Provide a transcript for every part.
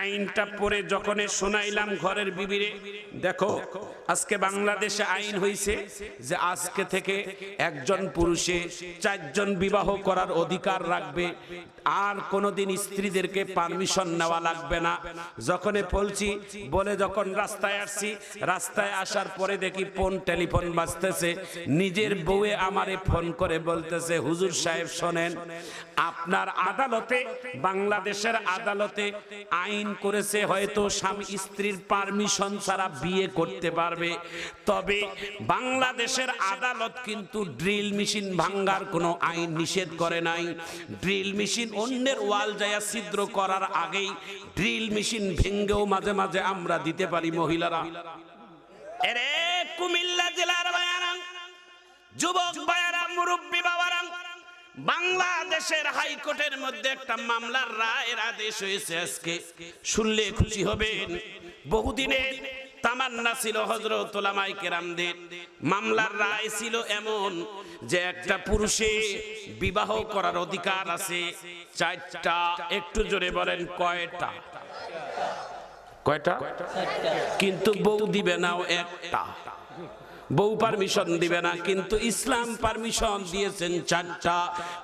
আইনটা পড়ে যখন শোনাইলাম ঘরের বিবিরে, দেখো আজকে বাংলাদেশে আইন হয়েছে যে আজকে থেকে একজন পুরুষে 4 জন বিবাহ করার অধিকার রাখবে, আর কোনোদিন স্ত্রীদেরকে পারমিশন নেওয়া লাগবে না। যখন বলছি বলে যখন রাস্তায় আসছি, রাস্তায় আসার পরে দেখি ফোন টেলিফোন বাজতেছে, নিজের বউয়ে আমারে ফোন করে বলতেছে, হুজুর সাহেব শোনেন, আপনার আদালতে, বাংলাদেশের আদালতে আইন করেছে হয়তো স্বামী স্ত্রীর পারমিশন ছাড়া বিয়ে করতে পারবে, তবে বাংলাদেশের আদালত কিন্তু ড্রিল মেশিন ভাঙ্গার কোনো আইন নিষেধ করে নাই। ড্রিল মেশিন অন্যের ওয়াল যায় ছিদ্র করার আগেই ড্রিল মেশিন ভেঙ্গেও মাঝে মাঝে আমরা দিতে পারি মহিলারা। এরে কুমিল্লা জেলার বায়ারা, যুবক বায়ারা, মুরব্বী বাবারা, বাংলাদেশের হাইকোর্টের মধ্যে একটা মামলার রায়ের আদেশ হয়েছে, আজকে শুনলে খুশি হবেন। বহুদিনের তামান্না ছিল হযরত উলামায়ে কেরামদের, মামলার রায় ছিল এমন যে একটা পুরুষে বিবাহ করার অধিকার আছে 4টা। একটু জোরে বলেন কয়টা? কয়টা? কিন্তু বউ দিবে না একটা, বউ পারমিশন দিবে না, কিন্তু ইসলাম পারমিশন দিয়েছেন 4টা,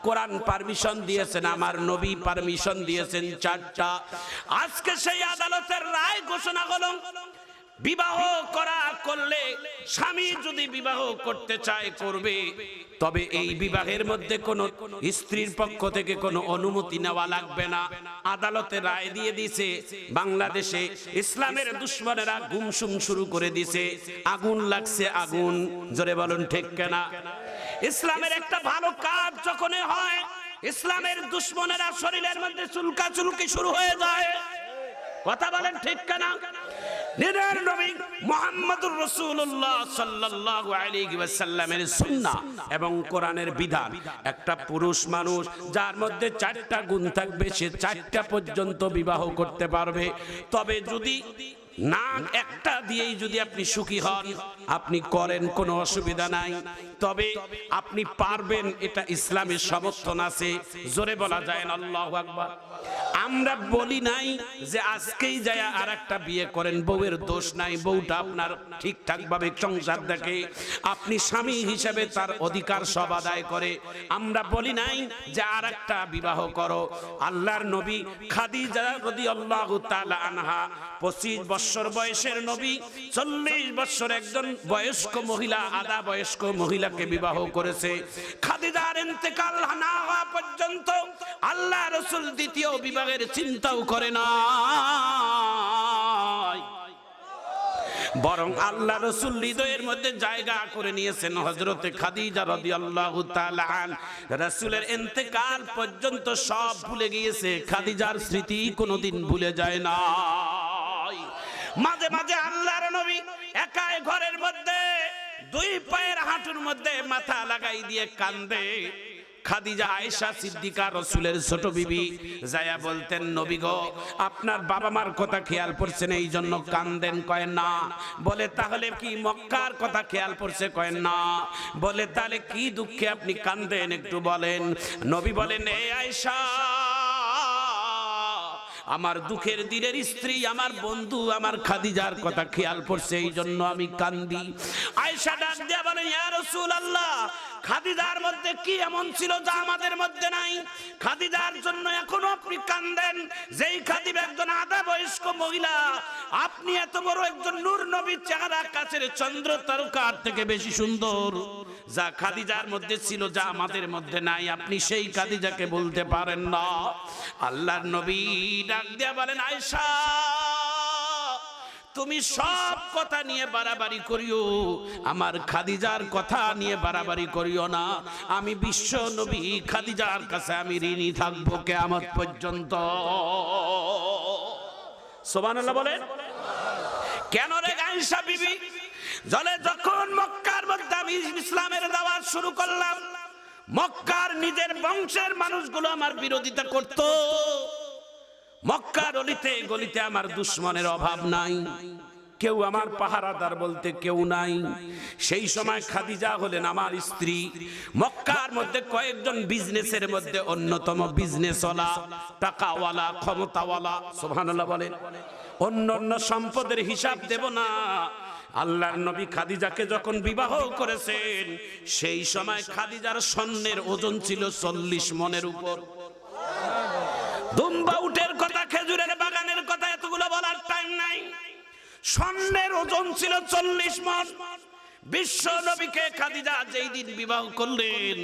কোরআন পারমিশন দিয়েছেন, আমার নবী পারমিশন দিয়েছেন 4টা। আজকে সেই আদালতের রায় ঘোষণা হলো, বিবাহ করা করলে স্বামী যদি বিবাহ করতে চায় করবে, তবে এই বিবাহের মধ্যে কোনো স্ত্রীর পক্ষ থেকে কোনো অনুমতি নেওয়া লাগবে না। আদালতে রায় দিয়ে দিয়েছে। বাংলাদেশে ইসলামের দুশমনেরা গুমসুম শুরু করে দিয়েছে, আগুন লাগছে আগুন। জোরে বলুন ঠিক কিনা? ইসলামের একটা ভালো কাজ যখন হয়, ইসলামের দুশমনেরা শরীরের মধ্যে চুলকা চুলকি শুরু হয়ে যায়। কথা বলেন ঠিক কিনা? নিরার নবী মুহাম্মদুর রাসূলুল্লাহ সাল্লাল্লাহু আলাইহি ওয়াসাল্লামের সুন্নাহ এবং কোরআনের বিধান, একটা পুরুষ মানুষ যার মধ্যে 4টা গুণ থাকবে, সে 4টা পর্যন্ত বিবাহ করতে পারবে। তবে যদি না একটা দিয়েই যদি আপনি সুখী হন, আপনি করেন, কোনো অসুবিধা নাই, তবে আপনি পারবেন, এটা ইসলামের সমর্থন আছে। জোরে বলা যায় না আল্লাহু আকবার? আমরা বলি নাই যে আজকেই যায় আর একটা বিয়ে করেন, বউয়ের দোষ নাই, বউটা আপনার ঠিকঠাক ভাবে সংসার দেখে, আপনি স্বামী হিসেবে তার অধিকার সব আদায় করে। আমরা বলি নাই যে আর একটা বিবাহ করো। আল্লাহর নবী খাদিজা রাদিয়াল্লাহু তাআলা আনহা 25 বছর বয়সের নবী 40 বছর একজন বয়স্ক মহিলা, আধা বয়স্ক মহিলাকে বিবাহ করেছে। খাদিজার ইন্তেকাল না হওয়া পর্যন্ত আল্লাহ রাসূল দ্বিতীয় বিবাহের চিন্তাও করে না, বরং আল্লাহ রাসূল হৃদয়ের মধ্যে জায়গা করে নিয়েছেন হযরতে খাদিজা রাদিয়াল্লাহু তাআলা আনহা। রাসূলের ইন্তেকাল পর্যন্ত সব ভুলে গিয়েছে, খাদিজার স্মৃতি কোনোদিন ভুলে যায় না। মাঝে মাঝে আল্লাহর নবী একাই ঘরের মধ্যে 2 পায়ের হাঁটুর মধ্যে মাথা লাগাই দিয়ে কান্দে। খাদিজা আয়েশা সিদ্দিকা রাসূলের ছোট বিবি যায়া বলতেন, নবী গো, আপনার বাবা মার কথা খেয়াল পড়ছেন এই জন্য কান্দেন? কয় না। বলে তাহলে কি মক্কার কথা খেয়াল পড়ছে? কয় না। বলে তাহলে কি দুঃখে আপনি কান্দেন একটু বলেন। নবী বলেন, এ আয়েশা, আমার দুঃখের দিনের স্ত্রী, আমার বন্ধু, আমার খাদিজার কথা খেয়াল পড়ছে, এই জন্য আমি কান্দি। আয়েশা ডাক দিয়া বলে, ইয়া রাসূলুল্লাহ, খাদিজার মধ্যে কি এমন ছিল যা আমাদের মধ্যে নাই? খাদিজার জন্য এখনো আপনি কান্দেন, যেই খাদিজা একজন আধা বয়স্ক মহিলা, আপনি এত বড় একজন নূর নবীর চেহারা, কাছের চন্দ্র তারকার থেকে বেশি সুন্দর, যা খাদিজার মধ্যে ছিল যা আমাদের মধ্যে নাই, আপনি সেই খাদিজাকে বলতে পারেন না? আল্লাহর নবী ডাক দিয়া বলেন, আয়েশা, তুমি সব কথা নিয়ে বাড়াবাড়ি করিও, আমার খাদিজার কথা নিয়ে বাড়াবাড়ি করিও না। আমি বিশ্ব নবী খাদিজার কাছে আমি ঋণী থাকবো কিয়ামত পর্যন্ত। সুবহানাল্লাহ বলেন। কেন রে আয়েশা বিবি? জলে যখন মক্কার মধ্যে আমি ইসলামের দাওয়াত শুরু করলাম, মক্কার নিজের বংশের মানুষগুলো আমার বিরোধিতা করত। মক্কার অলিতে গলিতে আমার দুশমনের অভাব নাই। কেউ আমার পাহারাদার বলতে কেউ নাই। সেই সময় খাদিজা হলেন আমার স্ত্রী। মক্কার মধ্যে কয়েকজন বিজনেসের মধ্যে অন্যতম বিজনেসওয়ালা, টাকাওয়ালা, ক্ষমতাওয়ালা, সুবহানাল্লাহ বলেন। অন্য সম্পদের হিসাব দেব না। আল্লাহর নবী খাদিজাকে যখন বিবাহ করেছেন সেই সময় খাদিজার স্বর্ণের ওজন ছিল 40 মণের উপর। দুম্বা উটের কথা, খেজুরের বাগানের কথা এতগুলো বলার টাইম নাই। স্বর্ণের ওজন ছিল 40 মণ। বিশ্ব নবীকে খাদিজা যেই দিন বিবাহ করলেন,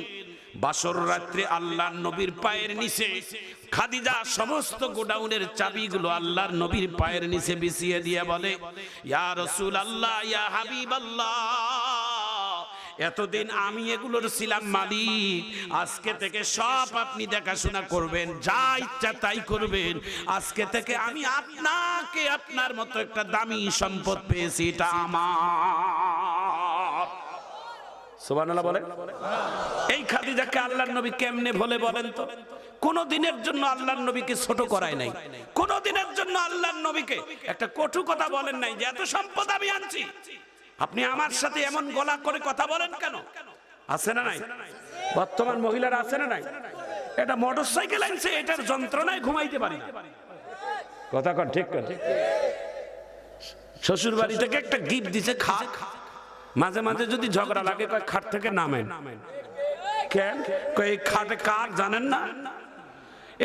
বাসর রাত্রে আল্লাহর নবীর পায়ের নিচে খাদিজা সমস্ত গোডাউনের চাবিগুলো আল্লাহর নবীর পায়ের নিচে বিছিয়ে দিয়ে বলে, ইয়া রাসূলুল্লাহ, ইয়া হাবিবাল্লাহ, এতদিন আমি এগুলোর ছিলাম মালিক, আজকে থেকে সব আপনি দেখাশোনা করবেন, যা ইচ্ছা তাই করবেন। আজকে থেকে আমি আপনাকে, আপনার মতো একটা দামি সম্পদ পেয়েছি, এটা আমার। সুবহানাল্লাহ বলেন। এই খাদিজাকে আল্লাহর নবী কেমনে ভুলে বলেন তো? কোন দিনের জন্য আল্লাহর নবীকে ছোট করায় নাই, কোন দিনের জন্য আল্লাহর নবীকে একটা কটু কথা বলেন নাই যে এত সম্পদ আমি আনছি, আপনি আমার সাথে এমন গলা করে কথা বলেন কেন? আছে না নাই? বর্তমান মহিলারা আছে না নাই? এটা মোটরসাইকেল আনছে, এটার যন্ত্রণায় ঘুমাইতে পারি না। কথা কন, ঠিক কন। শ্বশুর বাড়ি থেকে একটা গিফট দিছে খাট, মাঝে মাঝে যদি ঝগড়া লাগে কয় খাট থেকে নামেন। কেন? কই খাটে কার জানেন না?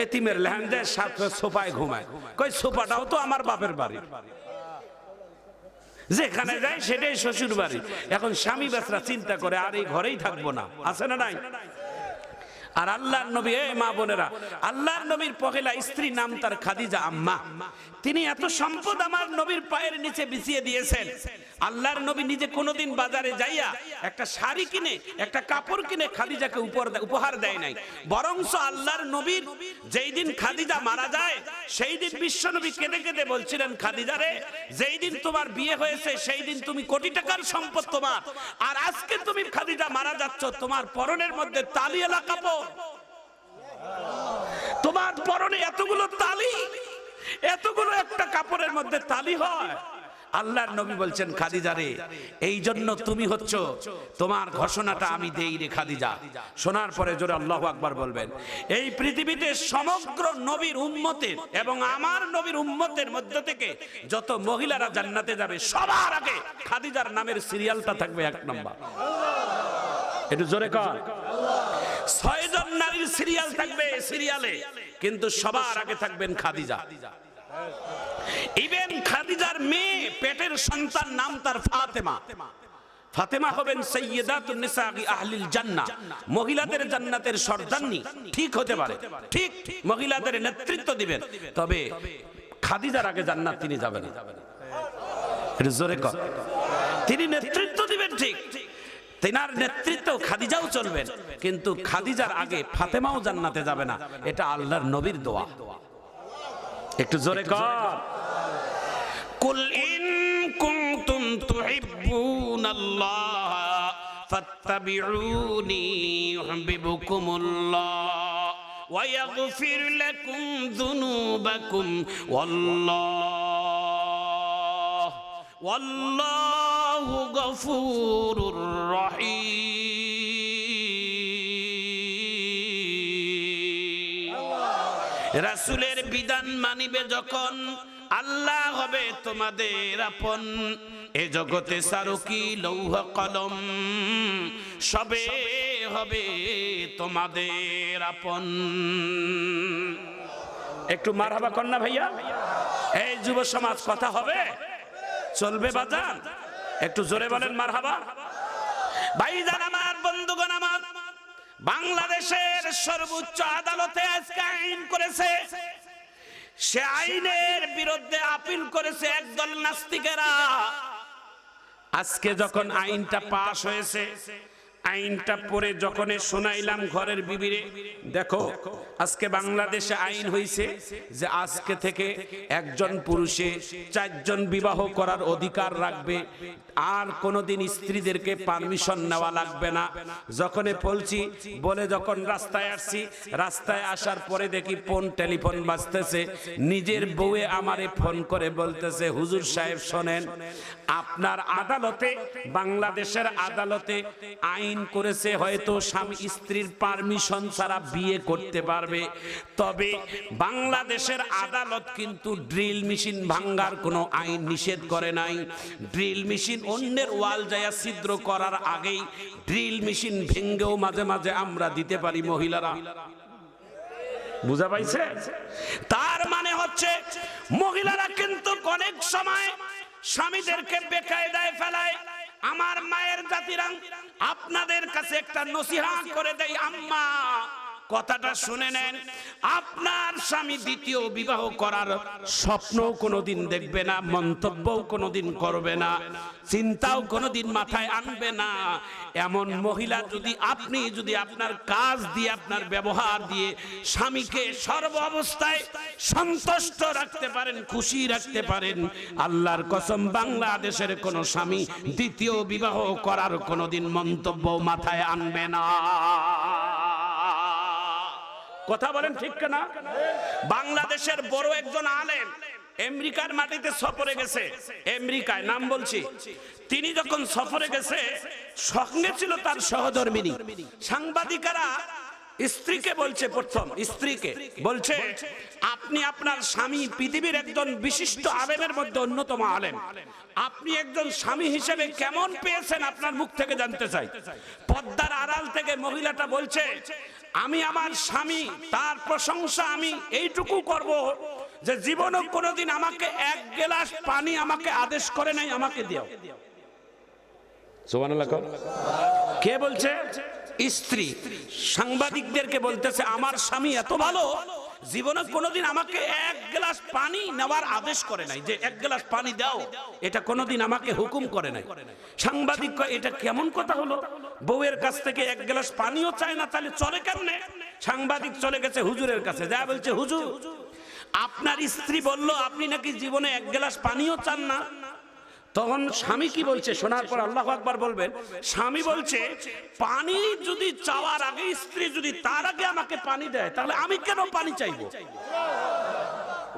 এতিমের লেহেঙ্গায় সাথে সোফায় ঘুমায়। কই সোফাটাও তো আমার বাপের বাড়ি, যেখানে যায় সেটাই শ্বশুর বাড়ি। এখন স্বামী বেচারা চিন্তা করে আর এই ঘরেই থাকবো না, আছে না নাই? আর আল্লাহর নবী, এই মা বোনেরা, আল্লাহর নবীর পহেলা স্ত্রী নাম তার খাদিজা আম্মা। তিনি এত সম্পদ আমার নবীর পায়ের নিচে বিছিয়ে দিয়েছেন। আল্লাহর নবী নিজে কোনোদিন বাজারে যাইয়া একটা শাড়ি কিনে, একটা কাপড় কিনে খাদিজাকে উপহার দেয় নাই। বরংস আল্লাহর নবীর যেই দিন খাদিজা মারা যায় সেই দিন বিশ্বনবী কেঁদে কেঁদে বলছিলেন, খাদিজা রে, যেই দিন তোমার বিয়ে হয়েছে সেই দিন তুমি কোটি টাকার সম্পদ তোমার, আর আজকে তুমি খাদিজা মারা যাচ্ছ, তোমার পরনের মধ্যে তালিওয়ালা কাপড়, তোমার পরনে এতগুলো তালি, এতগুলো একটা কাপড়ের মধ্যে তালি হয়। আল্লাহর নবী বলছেন, খাদিজা রে, এই জন্য তুমি হচ্ছ, তোমার ঘোষণাটা আমি দেই রে খাদিজা। শোনার পরে জোরে আল্লাহু আকবার বলবেন। এই পৃথিবীতে সমগ্র নবীর উম্মতের এবং আমার নবীর উম্মতের মধ্য থেকে যত মহিলারা জান্নাতে যাবে সবার আগে খাদিজার নামের সিরিয়ালটা থাকবে 1 নম্বর। একটু জোরে কর। 6 জন নারীর সিরিয়াল থাকবে সিরিয়ালে, কিন্তু সবার আগে থাকবেন খাদিজা। ইভেন খাদিজার মেয়ে, পেটের সন্তান নাম তার ফাতেমা। ফাতেমা হবেন সাইয়্যিদাতুন নিসাঈ আহলিল জান্নাহ, মহিলাদের জান্নাতের সর্দারনি। ঠিক হতে পারে, ঠিক মহিলাদের নেতৃত্ব দিবেন, তবে খাদিজার আগে জান্নাত তিনি যাবেন। এটা জোরে কর। তিনি নেতৃত্ব দিবেন, ঠিক তেনার নেতৃত্ব খাদিজাও চলবেন, কিন্তু খাদিজার আগে ফাতেমাও জান্নাতে যাবে না। এটা আল্লাহর নবীর দোয়া। একটু জোরে কর। কুল ইন কুনতুম তুহিব্বুনাল্লাহ ফাত্তাবিউনি ইউহিব্বুকুমুল্লাহ ওয়া ইয়াগফির লাকুম যুনুবাকুম ওয়াল্লাহু গফুরুর রহিম। রাসূলের বিধান মানিবে যখন, আল্লাহ হবে তোমাদের আপন। এ জগতে সারকি লৌহ কলম সবে হবে তোমাদের আপন। একটু মারহাবা কন্যা ভাইয়া। এই যুব সমাজ কথা হবে, চলবে বাজান? একটু জোরে বলেন মারহাবা। ভাইজান আমার, বন্ধুগণ আমার, বাংলাদেশের সর্বোচ্চ আদালতে আজকে আইন করেছে, সে আইনের বিরুদ্ধে আপিল করেছে একদল নাস্তিকেরা। আজকে যখন আইনটা পাশ হয়েছে, আইনটা পড়ে যখন শোনাইলাম ঘরের বিবিরে, দেখো আজকে বাংলাদেশে আইন হয়েছে যে আজকে থেকে একজন পুরুষে 4 জন বিবাহ করার অধিকার রাখবে, আর কোনোদিন স্ত্রীদেরকে পারমিশন নেওয়া লাগবে না। যখন বলছি বলে যখন রাস্তায় আসছি, রাস্তায় আসার পরে দেখি ফোন টেলিফোন বাজতেছে, নিজের বউয়ে আমারে ফোন করে বলতেছে, হুজুর সাহেব শোনেন, আপনার আদালতে, বাংলাদেশের আদালতে আইন করেছে হয়তো স্বামী স্ত্রীর পারমিশন ছাড়া বিয়ে করতে পারবে, তবে বাংলাদেশের আদালত কিন্তু ড্রিল মেশিন ভাঙ্গার কোনো আইন নিষেধ করে নাই। ড্রিল মেশিন অন্যের ওয়াল যায় ছিদ্র করার আগেই ড্রিল মেশিন ভেঙ্গেও মাঝে মাঝে আমরা দিতে পারি মহিলারা। বুঝা পাইছে? তার মানে হচ্ছে মহিলারা কিন্তু অনেক সময় স্বামীদেরকে বেকায়দায় ফেলায়। আমার মায়ের জাতিরা, আপনাদের কাছে একটা নসিহত করে দেই, আম্মা কথাটা শুনে নেন, আপনার স্বামী দ্বিতীয় বিবাহ করার স্বপ্ন কোনোদিন দেখবে না, মন্তব্যও কোনোদিন করবে না, চিন্তাও কোনোদিন মাথায় আনবে না। এমন মহিলা যদি আপনি যদি আপনার কাজ দিয়ে, আপনার ব্যবহার দিয়ে স্বামীকে সর্ব অবস্থায় সন্তুষ্ট রাখতে পারেন, খুশি রাখতে পারেন, আল্লাহর কসম বাংলাদেশের কোনো স্বামী দ্বিতীয় বিবাহ করার কোনোদিন মন্তব্য মাথায় আনবে না। কথা বলেন ঠিক না? বাংলাদেশের বড় একজন আলেম আমেরিকার মাটিতে সফরে গেছে, আমেরিকায় নাম বলছি, তিনি যখন সফরে গেছে সঙ্গে ছিল তার সহধর্মিনী। সাংবাদিকেরা স্ত্রীকে বলছে, প্রথম স্ত্রীকে বলছে, আপনি আপনার স্বামী পৃথিবীর একজন বিশিষ্ট আলেমের মধ্যে অন্যতম আলেম, আপনি একজন স্বামী হিসেবে কেমন পেয়েছেন আপনার মুখ থেকে জানতে চাই। পর্দার আড়াল থেকে মহিলাটা বলছে, আমি আমার স্বামী, তার প্রশংসা আমি এইটুকু করব যে জীবনে কোনোদিন আমাকে 1 গ্লাস পানি আমাকে আদেশ করে নাই, আমাকে দিও। সুবহানাল্লাহ। কে বলছে? স্ত্রী সাংবাদিকদেরকে বলতেছে, আমার স্বামী এত ভালো, জীবনে কোনোদিন আমাকে 1 গ্লাস পানি নেওয়ার আদেশ করে নাই, যে 1 গ্লাস পানি দাও, এটা কোনোদিন আমাকে হুকুম করে নাই। সাংবাদিক কয়, এটা কেমন কথা হলো? বউয়ের কাছ থেকে 1 গ্লাস পানিও চায় না, তাহলে চলে কেমনে? সাংবাদিক চলে গেছে হুজুরের কাছে, যা বলছে, হুজুর আপনার স্ত্রী বলল আপনি নাকি জীবনে 1 গ্লাস পানিও চান না। তখন স্বামী কি বলছে শোনার পর আল্লাহু আকবার বলবেন, স্বামী বলছে, পানি যদি চাওয়ার আগে স্ত্রী যদি তার আগে আমাকে পানি দেয়, তাহলে আমি কেন পানি চাইবো?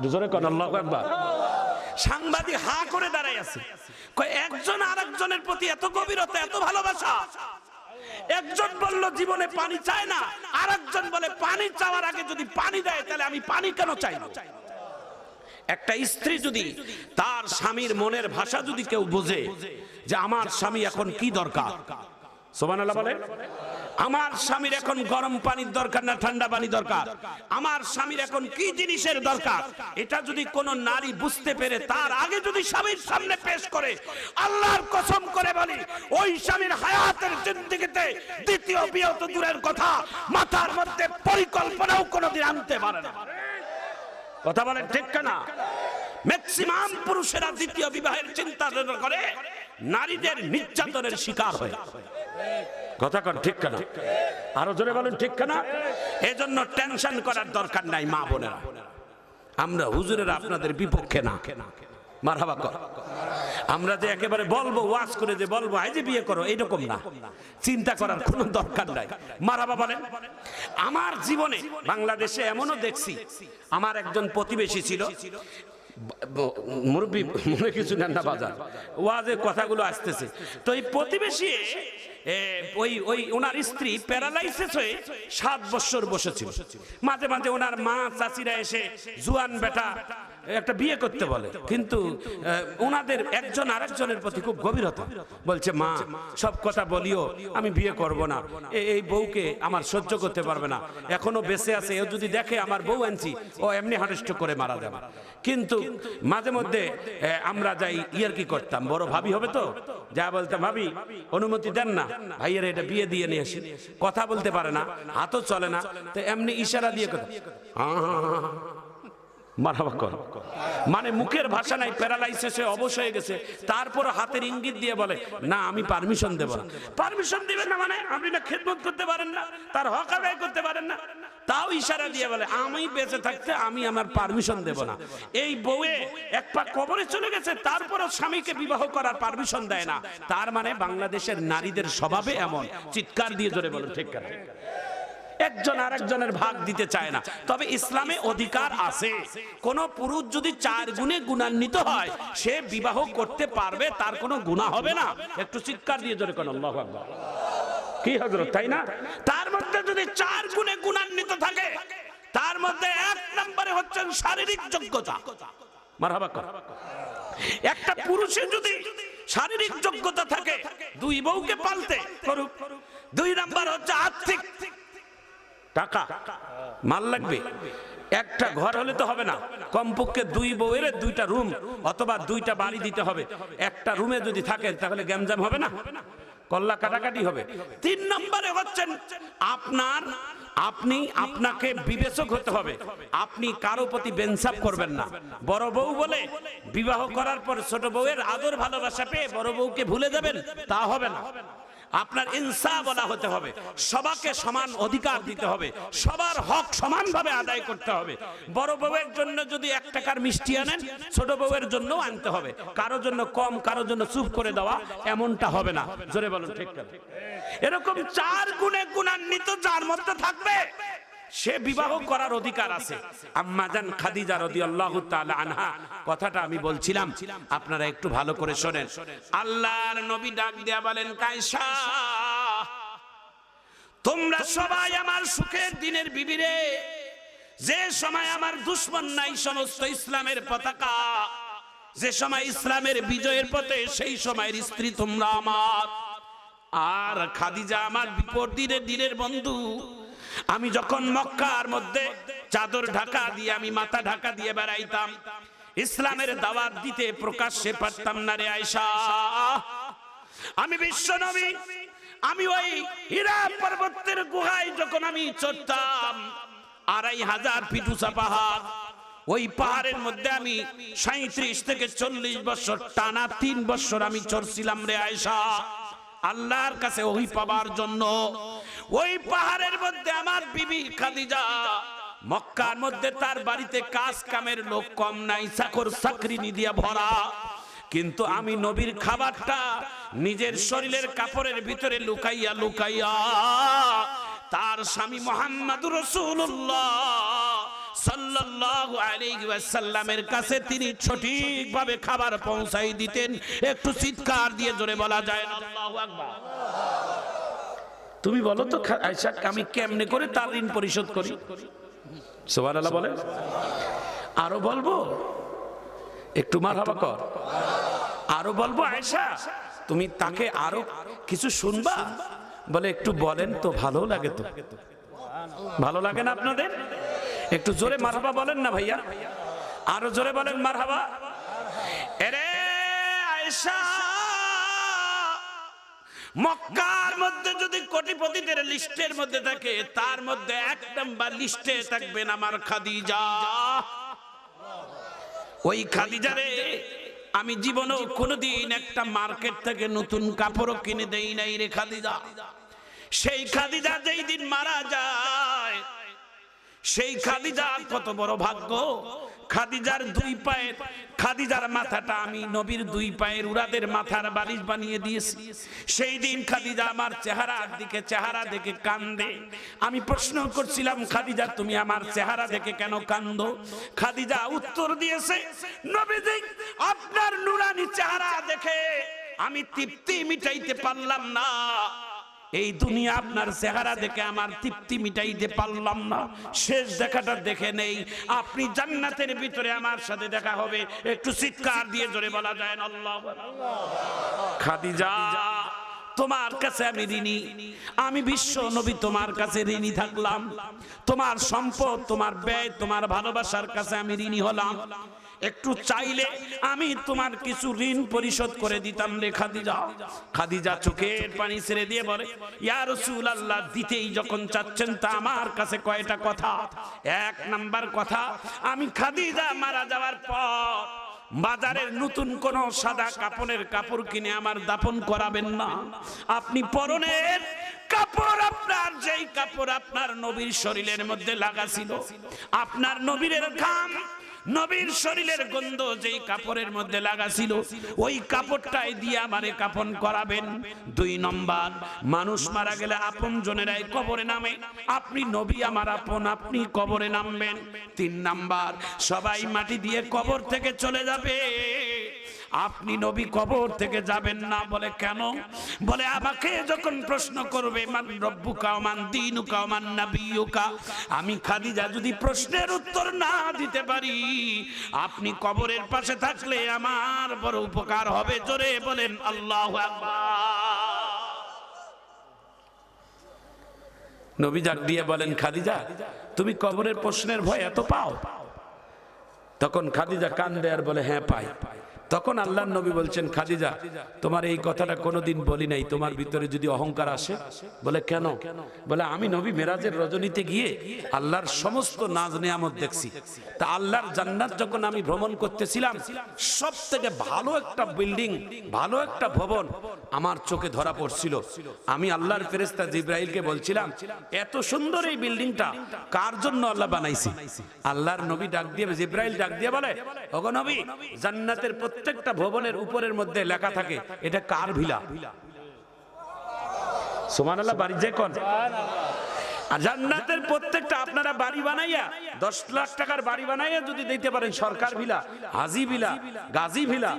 দুজনে কোন আল্লাহু আকবার। সাংবাদিক হা করে দাঁড়ায় আছে, কয় একজন আরেকজনের প্রতি এত গভীরতা, এত ভালোবাসা। একজন বলল জীবনে পানি চায় না, আরেকজন বলে পানি চাওয়ার আগে যদি পানি দেয় তাহলে আমি পানি কেন চাইবো? একটা স্ত্রী যদি তার স্বামীর মনের ভাষা যদি কেউ বোঝে যে আমার স্বামী এখন কি দরকার, সুবহানাল্লাহ বলে, আমার স্বামীর এখন গরম পানির দরকার না ঠান্ডা পানি দরকার, আমার স্বামীর এখন কি জিনিসের দরকার, এটা যদি কোন নারী বুঝতে পেরে তার আগে যদি স্বামীর সামনে পেশ করে, আল্লাহর কসম করে বলি, ওই স্বামীর হায়াতের জিন্দেগিতে দ্বিতীয় বিয়ে তো দূরের কথা, মাথার মধ্যে পরিকল্পনাও কোনোদিন আনতে পারে না। কথা বলেন ঠিক না? ম্যাক্সিমাম পুরুষেরা দ্বিতীয় বিবাহের চিন্তা করে নারীদের নির্যাতনের শিকার হয়। কথা কন ঠিক না? আরো জোরে বলেন ঠিক না? এজন্য টেনশন করার দরকার নাই মা বোনেরা, আমরা হুজুরেরা আপনাদের বিপক্ষে না। মারহাবা কর। আমরা যে একেবারে বলবো ওয়াজ করে যে বলবো এই যে বিয়ে করো, এইরকম না, চিন্তা করার কোনো দরকার নাই। মারহাবা বলেন। আমার জীবনে বাংলাদেশে এমনও দেখছি, আমার একজন প্রতিবেশী ছিল, মুরব্বী মনে কিছু নেন না, বাজার ওয়াজের কথাগুলো আসতেছে, তো এই প্রতিবেশী ওই ওনার স্ত্রী প্যারালাইসিস হয়ে 7 বছর বসেছিল। মাঝে মাঝে ওনার মা চাচিরা এসে জুয়ান বেটা একটা বিয়ে করতে বলে, কিন্তু ওনাদের একজন আরেকজনের প্রতি খুব গভীরতা, বলছে মা সব কথা বলিও, আমি বিয়ে করব না, এই বউকে আমার সহ্য করতে পারবে না, এখনো বেঁচে আছে, ও যদি দেখে আমার বউ আনছি ও এমনি হার্ট করে মারা যাবে। কিন্তু মাঝে মধ্যে আমরা যাই ইয়ার কি করতাম, বড় ভাবি হবে তো, যা বলতাম ভাবি অনুমতি দেন না, ভাইয়ের এটা বিয়ে দিয়ে নিয়ে আসি। কথা বলতে পারে না, হাতও চলে না, তো এমনি ইশারা দিয়ে কথা মারহাবা কর, মানে মুখের ভাষা নাই, প্যারালাইসিসে অবশ হয়ে গেছে, তারপর হাতের ইঙ্গিত দিয়ে বলে না আমি পারমিশন দেব না। পারমিশন দিবেন না মানে আপনি না খেদমত করতে পারেন না, তার হক আদায় করতে পারেন না, তাও ইশারা দিয়ে বলে আমি বেঁচে থাকতে আমি আমার পারমিশন দেব না। এই বউয়ে এক পা কবরে চলে গেছে, তারপরও স্বামীকে বিবাহ করার পারমিশন দেয় না। তার মানে বাংলাদেশের নারীদের স্বভাবে এমন। চিৎকার দিয়ে জোরে বলুন ঠিক কেন? একজন আরেকজনের ভাগ দিতে চায় না। তবে ইসলামে অধিকার আছে, কোন পুরুষ যদি 4 গুণে গুণান্বিত হয় সে বিবাহ করতে পারবে, তার কোনো গুনাহ হবে না। একটু চিৎকার দিয়ে জোরে কোন আল্লাহু আকবার। কি হযরত, তাই না? তার মধ্যে যদি 4 গুণে গুণান্বিত থাকে, তার মধ্যে 1 নম্বরে হচ্ছেন শারীরিক যোগ্যতা। মারহাবা কর। একটা পুরুষের যদি শারীরিক যোগ্যতা থাকে 2 বউকে পালতে করুক। 2 নাম্বার হচ্ছে আর্থিক টাকা, মাল লাগবে। একটা ঘর হলে তো হবে না, কমপক্ষে 2 বউয়ের 2টা রুম অথবা 2টা বাড়ি দিতে হবে। একটা রুমে যদি থাকেন তাহলে গ্যামজাম হবে না, কল্লা কাটাকাটি হবে। 3 নম্বরে হচ্ছেন আপনাকে বিবেচক হতে হবে। আপনি কারো প্রতি বেনসাপ করবেন না। বড় বউ বলে বিবাহ করার পর ছোট বউয়ের আদর ভালোবাসা পেয়ে বড় বউকে ভুলে যাবেন, তা হবে না। আপনার ইনসাফ বলা হতে হবে, সবাইকে সমান অধিকার দিতে হবে, সবার হক সমানভাবে আদায় করতে হবে। বড় বউয়ের জন্য যদি 1 টাকার মিষ্টি আনেন, ছোট বউয়ের জন্য আনতে হবে। কারো জন্য কম, কারো জন্য চুপ করে দেওয়া, এমনটা হবে না। জোরে বলুন ঠিক না? এরকম 4 গুণে গুণান্বিত যার মধ্যে থাকবে সে বিবাহ করার অধিকার আছে। আম্মা জান খাদিজা রাদিয়াল্লাহু তাআলা আনহা কথাটা আমি বলছিলাম, আপনারা একটু ভালো করে শোনেন। আল্লাহর নবী ডাক দিয়া বলেন, কায়সা তোমরা সবাই আমার সুখের দিনের বিবি রে। যে সময় আমার দুশমন নাই সমস্ত ইসলামের পতাকা, যে সময় ইসলামের বিজয়ের পথে, সেই সময়ের স্ত্রী তোমরা আমার। আর খাদিজা আমার বিপদের দিনের বন্ধু। আমি যখন মক্কার মধ্যে চাদর ঢাকা দিয়ে, আমি মাথা ঢাকা দিয়ে বেড়াইতাম, ইসলামের দাওয়াত দিতে প্রকাশ্যে পারতাম না রে আয়েশা। আমি বিশ্ব নবী, আমি ওই হীরা পর্বতের গুহায় যখন আমি চড়তাম, 2500 ফিট উঁচা পাহাড়, ওই পাহাড়ের মধ্যে আমি 37 থেকে 40 বছর টানা 3 বছর আমি চড়ছিলাম রে আয়েশা, আল্লাহর কাছে ওহী পাবার জন্য। ওই পাহাড়ের মধ্যে আমার বিবি খাদিজা, মক্কার মধ্যে তার বাড়িতে কাজ কামের লোক কম নাই, চাকর চাকরিনী দিয়া ভরা। কিন্তু আমি নবীর খাবারটা নিজের শরীরের কাপড়ের ভিতরে লুকাইয়া লুকাইয়া তার স্বামী মুহাম্মদুর রাসূলুল্লাহ সাল্লাল্লাহু আলাইহি ওয়াসাল্লামের কাছে তিনি সঠিকভাবে খাবার পৌঁছাই দিতেন। একটু চিৎকার দিয়ে জোরে বলা যায় না আল্লাহু আকবার। তুমি বলো তো আয়েশা, আমি কেমনে করে তার ঋণ পরিশোধ করি? সুবহানাল্লাহ বলে। আরো বলবো, একটু মারহাবা কর। আরো বলবো আয়েশা, তুমি তাকে আরো কিছু শুনবা? বলে একটু বলেন তো, ভালো লাগে তো। ভালো লাগে না আপনাদের? একটু জোরে মারহাবা বলেন না ভাইয়া, আরো জোরে বলেন মারহাবা। আরে আয়েশা, মক্কার মধ্যে যদি কোটিপতিদের লিস্টের মধ্যে থাকে, তার মধ্যে 1 নাম্বার লিস্টে থাকবেন আমার খাদিজা। ওই খাদিজারে আমি জীবনেও কোনোদিন একটা মার্কেট থেকে নতুন কাপড়ও কিনে দেই নাই রে খাদিজা। সেই খাদিজা যেই দিন মারা যায়, সেই খাদিজার কত বড় ভাগ্য। খাদিজার 2 পায়ের, খাদিজার মাথাটা আমি নবীর 2 পায়ের উরাদের মাথার বালিশ বানিয়ে দিয়েছি। সেই দিন খাদিজা আমার চেহারার দিকে চেহারা দেখে কান্দে। আমি প্রশ্ন করছিলাম, খাদিজা তুমি আমার চেহারা দেখে কেন কান্দো? খাদিজা উত্তর দিয়েছে, নবীজি আপনার নুরানি চেহারা দেখে আমি তৃপ্তি মিটাইতে পারলাম না। এই দুনিয়া আপনার চেহারা দেখে আমার তৃপ্তি মিটাইতে পারলাম না। শেষ দেখাটা দেখে নেই, আপনি জান্নাতের ভিতরে আমার সাথে দেখা হবে। একটু চিৎকার দিয়ে জোরে বলা যায় না আল্লাহু আকবার। খাদিজা তোমার কাছে আমি ঋণী, আমি বিশ্ব নবী তোমার কাছে ঋণী থাকলাম। তোমার সম্পদ, তোমার ব্যয়, তোমার ভালোবাসার কাছে আমি ঋণী হলাম। একটু চাইলে আমি তোমার কিছু ঋণ পরিশোধ করে দিতাম রে খাদিজা। খাদিজা চোখের পানি ছেড়ে দিয়ে বলে, ইয়া রাসূলুল্লাহ, দিতেই যখন চাচ্ছেন তা আমার কাছে কয়টা কথা। এক নাম্বার কথা, আমি খাদিজা মারা যাওয়ার পর বাজারের নতুন কোন সাদা কাপড়ের কাপড় কিনে আমার দাফন করাবেন না। আপনি পরনের কাপড়, আপনার যেই কাপড় আপনার নবীর শরীরের মধ্যে লাগা ছিল, আপনার নবীর ঘাম, নবীর শরীরের গন্ধ যেই কাপড়ের মধ্যে লাগা ছিল, ওই কাপড়টাই দিয়ে আমারে কাফন করাবেন। 2 নম্বর, মানুষ মারা গেলে আপন জনেরাই কবরে নামে, আপনি নবী আমার আপন, আপনি কবরে নামবেন। 3 নম্বর, সবাই মাটি দিয়ে কবর থেকে চলে যাবে, আপনি নবী কবর থেকে যাবেন না। বলে কেন? বলে আমাকে যখন প্রশ্ন করবে মান রব্বুকা ওয়া মান দীনুকা ওয়া মান নাবিয়ুকা, আমি খাদিজা যদি প্রশ্নের উত্তর না দিতে পারি, আপনি কবরের পাশে থাকলে আমার বড় উপকার হবে। জোরে বলেন আল্লাহু আকবার। নবী ডাক দিয়ে বলেন, খাদিজা তুমি কবরের প্রশ্নের ভয় এত পাও? তখন খাদিজা কান্দে আর বলে, হ্যাঁ পাই। তখন আল্লাহর নবী বলছেন, খাদিজা তোমার এই কথাটা কোনোদিন বলি নাই, তোমার ভিতরে যদি অহংকার আসে। বলে কেন? বলে আমি নবী মেরাজের রজনীতে গিয়ে আল্লাহর সমস্ত নাজ নিয়ামত দেখছি। তা আল্লাহর জান্নাত যখন আমি ভ্রমণ করতেছিলাম, সব থেকে ভালো একটা বিল্ডিং, ভালো একটা ভবন আমার চোখে ধরা পড়ছিল। আমি আল্লাহর ফেরেশতা জিবরাইলকে বলছিলাম, এত সুন্দর এই বিল্ডিংটা কার জন্য আল্লাহ বানাইছে? আল্লাহর নবী ডাক দিয়ে, জিবরাইল ডাক দিয়ে বলে, ওগো নবী, জান্নাতের প্রত্যেকটা ভবনের উপরের মধ্যে লেখা থাকে এটা কার ভিলা। সুবহানাল্লাহ। বাড়ি যে কোন জান্নাতের প্রত্যেকটা, আপনারা বাড়ি বানাইয়া 10 লাখ টাকার বাড়ি বানাইয়া যদি দিতে পারেন সরকার ভিলা, হাজি ভিলা, গাজী ভিলা,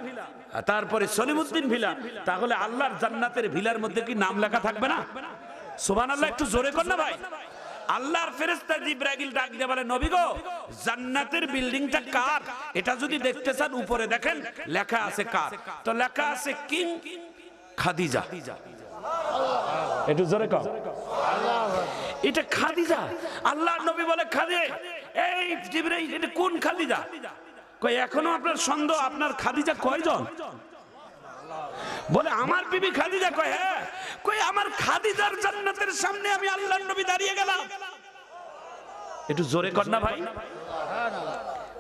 তারপরে সলিমউদ্দিন ভিলা, তাহলে আল্লাহর জান্নাতের ভিলার মধ্যে কি নাম লেখা থাকবে না? সুবহানাল্লাহ। একটু জোরে কর না ভাই। আল্লাহর ফেরেশতা জিবরাইল ডাক দিয়ে বলে, নবী গো, জান্নাতের বিল্ডিংটা কার? এটা যদি দেখতে চান উপরে দেখেন লেখা আছে কার? তো লেখা আছে কিং খাদিজা। একটু জোরে কর। এটা খাদিজা। আল্লাহর নবী বলে, খাদিজা, এই জিবরাইল এটা কোন খাদিজা? কই এখনো আপনার সন্দেহ, আপনার খাদিজা কয়জন? বলে আমার বিবি খাদিজা। কয় হ্যাঁ। কই আমার খাদিজার জান্নাতের সামনে আমি আল্লাহর নবী দাঁড়িয়ে গেলাম। একটু জোরে কর না ভাই।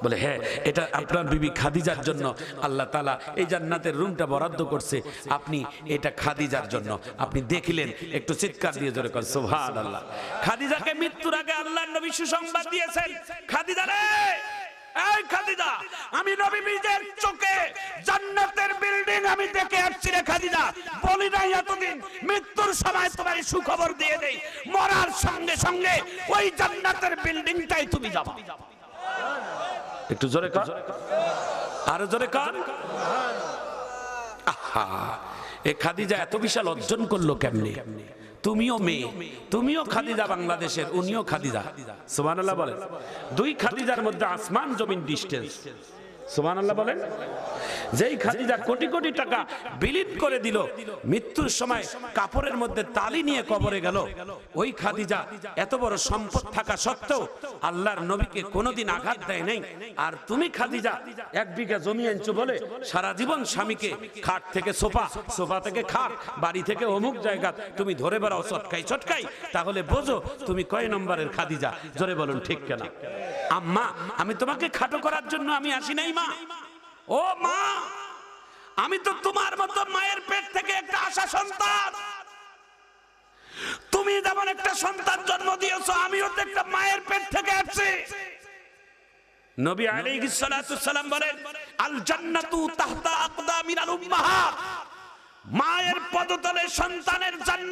বলে হ্যাঁ, এটা আপনার বিবি খাদিজার জন্য আল্লাহ তাআলা এই জান্নাতের রুমটা বরাদ্দ করছে, আপনি এটা খাদিজার জন্য আপনি দেখিলেন। একটু চিৎকার দিয়ে জোরে কর সুবহানাল্লাহ। খাদিজাকে মৃত্যুর আগে আল্লাহর নবী সুসংবাদ দিয়েছেন, খাদিজা রে, এই খাদিজা, আমি নবী নিজের চোখে জান্নাতের বিল্ডিং আমি দেখে আসছি রে খাদিজা। বলি নাই এতদিন, মৃত্যুর সময় তোমার সুখবর দিয়ে দেই, মরার সঙ্গে সঙ্গে ওই জান্নাতের বিল্ডিংটাই তুমি যাবা। একটু জোরে কর, আরো জোরে কর। আহা, এই খাদিজা এত বিশাল অর্জন করলো কেমনে? তুমিও মেয়ে, তুমিও খাদিজা বাংলাদেশের, উনিও খাদিজা। সুবহানাল্লাহ বলেন। 2 খাদিজার মধ্যে আসমান জমিন ডিস্টেন্স। সুবহানাল্লাহ বলেন। যেই খাদিজা কোটি কোটি টাকা বিলীন করে দিল, মৃত্যুর সময় কাপড়ের মধ্যে তালি নিয়ে কবরে গেল, ওই খাদিজা এত বড় সম্পদ থাকা সত্ত্বেও আল্লাহর নবীকে কোনোদিন আঘাত দেয় নাই। আর তুমি খাদিজা 1 বিঘা জমি আনছো বলে সারা জীবন স্বামীকে খাট থেকে সোফা, সোফা থেকে খাট, বাড়ি থেকে অমুক জায়গা তুমি ধরে বেড়াও চটকাই চটকাই। তাহলে বোঝো তুমি কয় নম্বরের খাদিজা? জোরে বলুন ঠিক কেনা? আম্মা, আমি তোমাকে খাটো করার জন্য আমি আসি নাই মা। ও মা, আমি তো তোমার মতো মায়ের পেট থেকে একটা আশা সন্তান। তুমি যেমন একটা সন্তান জন্ম দিয়েছো, আমিও তো একটা মায়ের পেট থেকে আসছি। নবী আলাইহিস সালাতু সালাম বলেন, আল জান্নাতু তাহতা আকদামিল উম্মাহাত, মায়ের পদতলে সন্তানের জান্নাত।